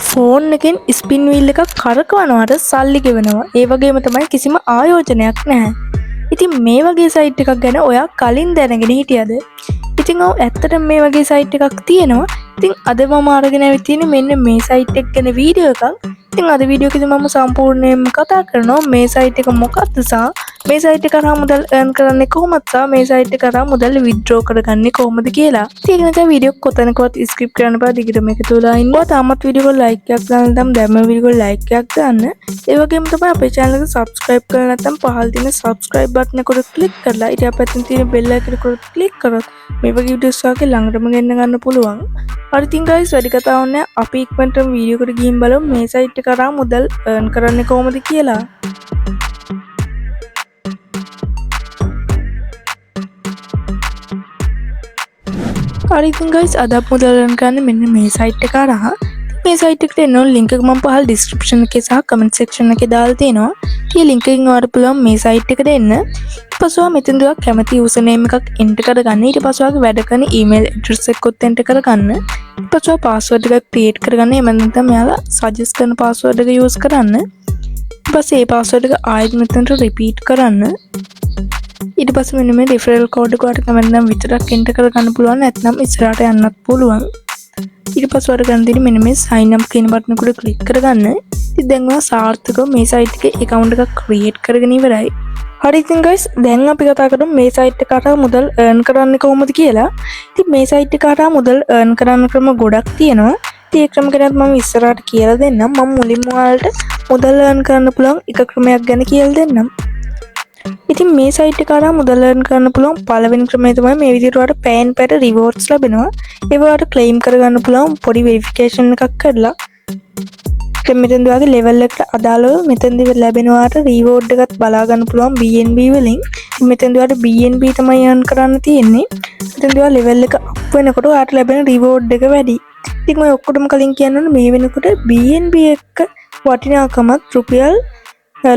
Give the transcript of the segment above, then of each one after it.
Phone එකෙන් spin wheel එකක් කරකවනවට සල්ලි ගෙවනවා. ඒ වගේම තමයි කිසිම ආයෝජනයක් නැහැ. ඉතින් මේ වගේ සයිට් එකක් ගැන ඔයා කලින් දැනගෙන හිටියද? ඉතින් ඔව් ඇත්තටම මේ වගේ සයිට් එකක් තියෙනවා. ඉතින් අද මම අරගෙන ඇවිත් තියෙන්නේ මෙන්න මේ සයිට් එක ගැන වීඩියෝ එකක්. ඉතින් අද වීඩියෝ එකේදී මම සම්පූර්ණයෙන්ම කතා කරනවා මේ සයිට් එක මොකක්ද සහ මේ සයිට් එක කරා මුදල් earn කරන්නේ කොහොමද සහ මේ සයිට් එක කරා මුදල් withdraw කරගන්නේ කොහොමද කියලා. ඉතින් ඒක නිසා වීඩියෝ කොතනකවත් skip කරන්න බෑ. දිගටම එකතු වෙලා ඉන්න. තාමත් වීඩියෝ එක like එකක් දාන්න නම් දැම්ම වීඩියෝ එක like එකක් දාන්න. ඒ වගේම තමයි අපේ channel එක subscribe කරලා නැත්නම් පහළ තියෙන subscribe button එකට click කරලා ඊට අපැත්තෙන් තියෙන bell icon එකට click කරොත් මේ වගේ videos වගේ ළඟටම ගෙන්න ගන්න පුළුවන්. හරි ඉතින් guys වැඩි කතාවක් නැහැ. අපි ඉක්මනටම වීඩියෝ එකට ගිහින් බලමු මේ site එක කරා මුදල් earn කරන්නේ කොහොමද කියලා. හරි ඉතින් guys අද අපි මුදල් earn කරන්නේ මෙන්න මේ site එක හරහා. මේ site එකට එන්න ඕන link එක මම පහළ description එකේ සහ comment section එකේ දාලා තියෙනවා. මේ link එකෙන් ඔයාලට පුළුවන් මේ site එකට එන්න. ඊට පස්සේ මෙතනදී ඔයා කැමති username එකක් enter කරගන්න. ඊට පස්සේ ඔයාගේ වැඩ කරන email address එකත් enter කරගන්න. ඊට පස්සේ password එකක් create කරගන්න. එහෙම නැත්නම් ඔයාලා suggest කරන password එක use කරන්න. ඊට පස්සේ මේ password එක ආයෙත් මෙතනට repeat කරන්න. ඊට පස්සේ මෙන්න මේ referral code එක ඔයාලට කැමති නම් විතරක් enter කරගන්න පුළුවන්. නැත්නම් ඉස්සරහට යන්නත් පුළුවන්. ඊට පස්සේ ඔයාලට ගන්න තියෙන්නේ මෙන්න මේ sign up කියන බටන් එකට click කරගන්න. ඉතින් දැන් ඔයා සාර්ථකව මේ site එකේ account එකක් create කරගෙන ඉවරයි. හරි ඉතින් guys දැන් අපි කතා කරමු මේ site එකට මුදල් earn කරන්නේ කොහොමද කියලා. ඉතින් මේ site එකට මුදල් earn කරන්න ක්‍රම ගොඩක් තියෙනවා. ඉතින් ඒ ක්‍රම ගැන මම ඉස්සරහට කියලා දෙන්නම්. මම මුලින්ම ඔයාලට මුදල් earn කරන්න පුළුවන් එක ක්‍රමයක් ගැන කියලා දෙන්නම්. ඉතින් මේ site එක කරා මුදල් earn කරන්න පුළුවන් පළවෙනි ක්‍රමය තමයි මේ විදිහට ඔයාලට පෑන් පැට rewards ලැබෙනවා. ඒව ඔයාලට claim කරගන්න පුළුවන් පොඩි verification එකක් කරලා. මෙතෙන්දී ඔයාගේ level එකට අදාළව මෙතෙන්දී ලැබෙන ඔයාලට reward එකත් බලා ගන්න පුළුවන් BNB වලින්. මෙතෙන්දී ඔයාලට BNB තමයි earn කරන්න තියෙන්නේ. මෙතෙන්දී ඔයා level එක up වෙනකොට ඔයාලට ලැබෙන reward එක වැඩි. ඉතින් මම ඔක්කොටම කලින් කියන්න මේ වෙනකොට BNB එක වටිනාකමත් රුපියල්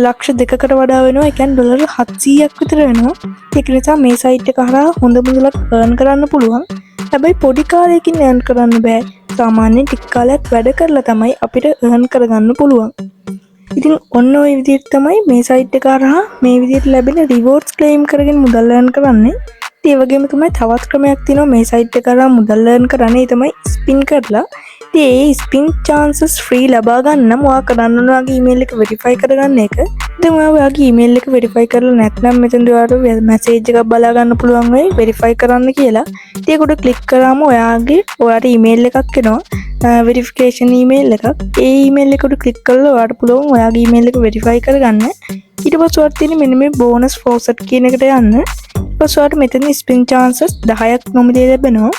ලක්ෂ 2කට වඩා වෙනවා. ඒ කියන්නේ ඩොලර් 700ක් විතර වෙනවා. ඒක නිසා මේ site එක හරහා හොඳ මුදලක් earn කරන්න පුළුවන්. හැබැයි පොඩි කාලයකින් earn කරන්න බෑ. සාමාන්‍යයෙන් ටික කාලයක් වැඩ කරලා තමයි අපිට earn කරගන්න පුළුවන්. ඉතින් ඔන්න ඔය විදිහට තමයි මේ site එක හරහා මේ විදිහට ලැබෙන rewards claim කරගෙන මුදල් earn කරන්නේ. ඒ වගේම තමයි තවත් ක්‍රමයක් තියෙනවා මේ site එක හරහා මුදල් earn කරන්නේ. ඒ තමයි spin කරලා. ඉතින් ඒ spin chances free ලබා ගන්න නම් ඔයා කරන්න ඕන ඔයාගේ email එක verify කරගන්න එක. ඉතින් ඔයාගේ email එක verify කරලා නැත්නම් මෙතනදී ඔයාලට message එකක් බලා ගන්න පුළුවන් වෙයි verify කරන්න කියලා. ඉතින් ඒකට click කරාම ඔයාට email එකක් එනවා. verification email එකක්. ඒ email එකට click කරලා ඔයාට පුළුවන් ඔයාගේ email එක verify කරගන්න. ඊට පස්සේ ඔයාලට තියෙන මෙන්න මේ bonus faucet කියන එකට යන්න. ඊට පස්සේ ඔයාලට මෙතන spin chances 10ක් නොමිලේ ලැබෙනවා.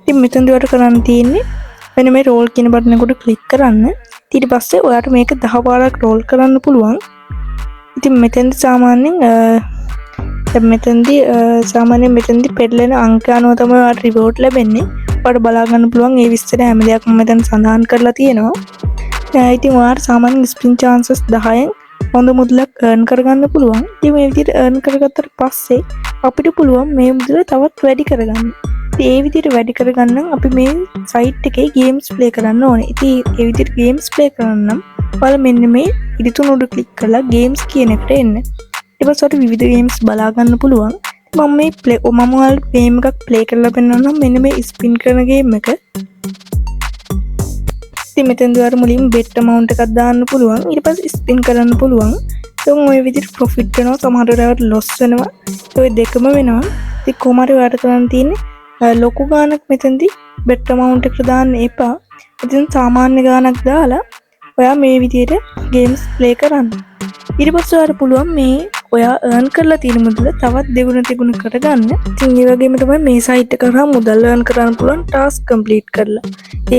ඉතින් මෙතනදී ඔයාලට කරන්න තියෙන්නේ මෙන්න මේ roll කියන බටන් එකට click කරන්න. ඊට පස්සේ ඔයාලට මේක 10 පාරක් roll කරන්න පුළුවන්. ඉතින් මෙතෙන්දී සාමාන්‍යයෙන් මෙතෙන්දී පෙරලෙන අංක අනුව තමයි ඔයාලට reward ලැබෙන්නේ. ඔයාලට බලා ගන්න පුළුවන් මේ විස්තර හැම දෙයක්ම මෙතන සඳහන් කරලා තියෙනවා. ඉතින් ඔයාලට සාමාන්‍යයෙන් spin chances 10න් හොඳ මුදලක් earn කරගන්න පුළුවන්. ඉතින් මේ විදිහට earn කරගත්තට පස්සේ අපිට පුළුවන් මේ මුදල තවත් වැඩි කරගන්න. ඉතින් ඒ විදිහට වැඩි කරගන්න අපි මේ site එකේ games play කරන්න ඕනේ. ඉතින් ඒ විදිහට games play කරන්න නම් ඔයාලා මෙන්න මේ ඉදිතුන උඩ click කරලා games කියන එකට එන්න. ඊට පස්සේ ඔයාලට විවිධ games බලා ගන්න පුළුවන්. මම ඔයාලට game එකක් play කරලා පෙන්නන්නම්. මෙන්න මේ spin කරන game එක. ඉතින් මෙතෙන්දී ඔයාලට මුලින්ම bet amount එකක් දාන්න පුළුවන්. ඊට පස්සේ spin කරන්න පුළුවන්. එතකොට ඔය විදිහට profit වෙනවා. සමහර වෙලාවට loss වෙනවා. ඔය දෙකම වෙනවා. ඉතින් කොහොම හරි ඔයාලට කරන්න තියෙන්නේ ලොකු ගානක් මෙතෙන්දී bet amount එකට දාන්න එපා. ඉතින් සාමාන්‍ය ගානක් දාලා ඔයා මේ විදිහට games play කරන්න. ඊට පස්සේ ඔයාලට පුළුවන් මේ ඔයා earn කරලා තියෙන මුදල තවත් දෙගුණ තිගුණ කරගන්න. ඉතින් ඒ වගේම තමයි මේ site එක කරා මුදල් earn කරන්න පුළුවන් task complete කරලා.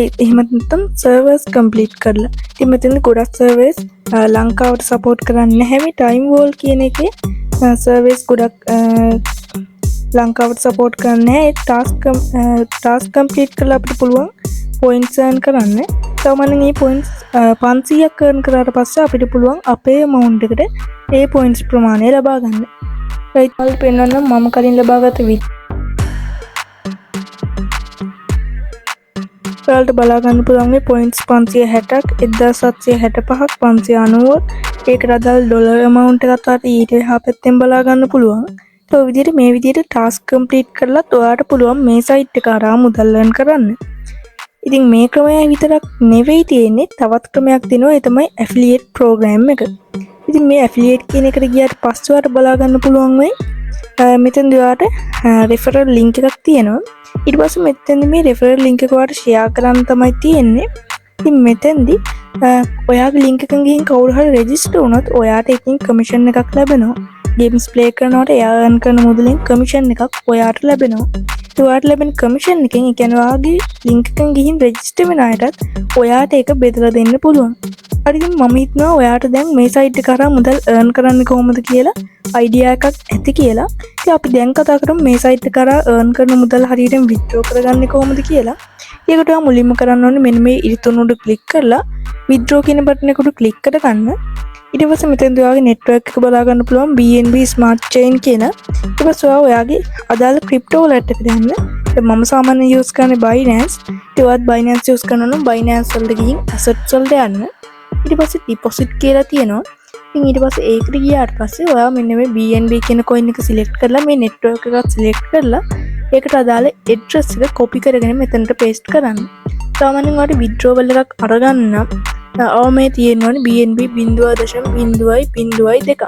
එහෙම නැත්නම් servers complete කරලා. ඉතින් මෙතන ගොඩක් servers ලංකාවට support කරන්නේ නැහැ. මේ time wall කියන එකේ servers ගොඩක් ලංකාවට support කරන්නේ නැහැ. task complete කරලා අපිට පුළුවන් points earn කරන්න. සාමාන්‍යයෙන් මේ points 500ක් earn කරාට පස්සේ අපිට පුළුවන් අපේ amount එකට ඒ points ප්‍රමාණය ලබා ගන්න. right වලට පෙන්නන්න මම කලින් ලබාගත ඔයාලට බලා ගන්න පුළුවන් මේ පොයින්ට්ස් 560ක් 1765ක් 590ක් ඒකට අදාළ ඩොලර් amount එකත් ඔයාලට ඊට එහා පැත්තෙන් බලා ගන්න පුළුවන්. ඒ විදිහට මේ විදිහට ටාස්ක් කම්ප්ලීට් කරලත් ඔයාලට පුළුවන් මේ සයිට් එක හරහා මුදල් earn කරන්න. ඉතින් මේ ක්‍රමය විතරක් නෙවෙයි තියෙන්නේ තවත් ක්‍රමයක් තියෙනවා ඒ තමයි affiliate program එක. ඉතින් මේ affiliate කියන එකට ගියාට පස්සේ ඔයාලට බලා ගන්න පුළුවන් වෙයි මෙතෙන්දී ඔයාලට referral link එකක් තියෙනවා. ඊට පස්සේ මෙතෙන්දී මේ referral link එක ඔයාලට share කරන්න තමයි තියෙන්නේ. ඉතින් මෙතෙන්දී ඔයාගේ link එකෙන් ගිහින් කවුරු හරි register වුණොත් ඔයාට එකකින් commission එකක් ලැබෙනවා. games play කරනකොට එයා earn කරන මුදලින් commission එකක් ඔයාට ලැබෙනවා. ඔයාට ලැබෙන commission එකෙන් ඒ කියන්නේ ඔයාගේ link එකෙන් ගිහින් register වෙන අයටත් ඔයාට ඒක බෙදලා දෙන්න පුළුවන්. හරි ඉතින් මම හිතනවා ඔයාට දැන් මේ site එක කරා මුදල් earn කරන්න කොහොමද කියලා idea එකක් ඇති කියලා. ඉතින් අපි දැන් කතා කරමු මේ site එක කරා earn කරන මුදල් හරියට withdraw කරගන්නේ කොහොමද කියලා. ඒකට ඔයා මුලින්ම කරන්න ඕනේ මෙන්න මේ ඉරිතුන උඩ click කරලා withdraw කියන බටන් එක උඩ click කරගන්න. ඊට පස්සේ මෙතෙන්දී ඔයාගේ network එක බලා ගන්න පුළුවන් BNB smart chain කියලා. ඊට පස්සේ ඔයාගේ අදාළ crypto wallet එකට යන්න. මම සාමාන්‍යයෙන් use කරන්නේ Binance. ඉතින් ඔයාත් Binance use කරනවා නම් Binance වලට ගිහින් assets වලට යන්න. ඊට පස්සේ deposit කියලා තියෙනවා. ඉතින් ඊට පස්සේ ඒකට ගියාට පස්සේ ඔයා මෙන්න මේ BNB කියන coin එක select කරලා මේ network එකත් select කරලා ඒකට අදාළ address එක copy කරගෙන මෙතනට paste කරන්න. සාමාන්‍යයෙන් ඔයාලට withdrawal එකක් අරගන්න නම් මේ තියෙනවනේ BNB 0.0.02.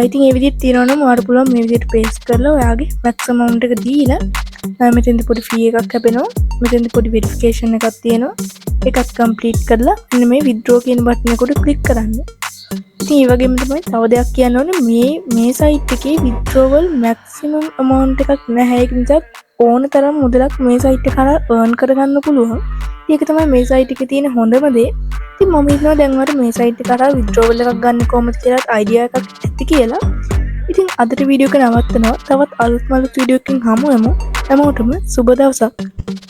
ඉතින් මේ විදිහට තියනවා නම් ඔයාලට පුළුවන් මේ විදිහට paste කරලා ඔයාගේ max amount එක දීලා මෙතෙන්දී පොඩි fee එකක් ලැබෙනවා. මෙතෙන්දී පොඩි verification එකක් තියෙනවා. ඒකත් complete කරලා මෙන්න මේ withdraw කියන බටන් එක උඩ click කරන්න. ඉතින් ඒ වගේම තමයි තව දෙයක් කියන්න ඕනේ මේ site එකේ withdrawal maximum amount එකක් නැහැ. ඒක නිසා ඕන තරම් මුදලක් මේ site එක කරා earn කරගන්න පුළුවන්. ඒක තමයි මේ site එකේ තියෙන හොඳම දේ. ඉතින් මම හිතනවා දැන් ඔයාලට මේ site එක කරා withdrawal එකක් ගන්න කොහොමද කියලා idea එකක් ඇති කියලා. ඉතින් අදට වීඩියෝ එක නවත්තනවා. තවත් අලුත් වීඩියෝ එකකින් හමු වෙමු. හැමෝටම සුබ දවසක්.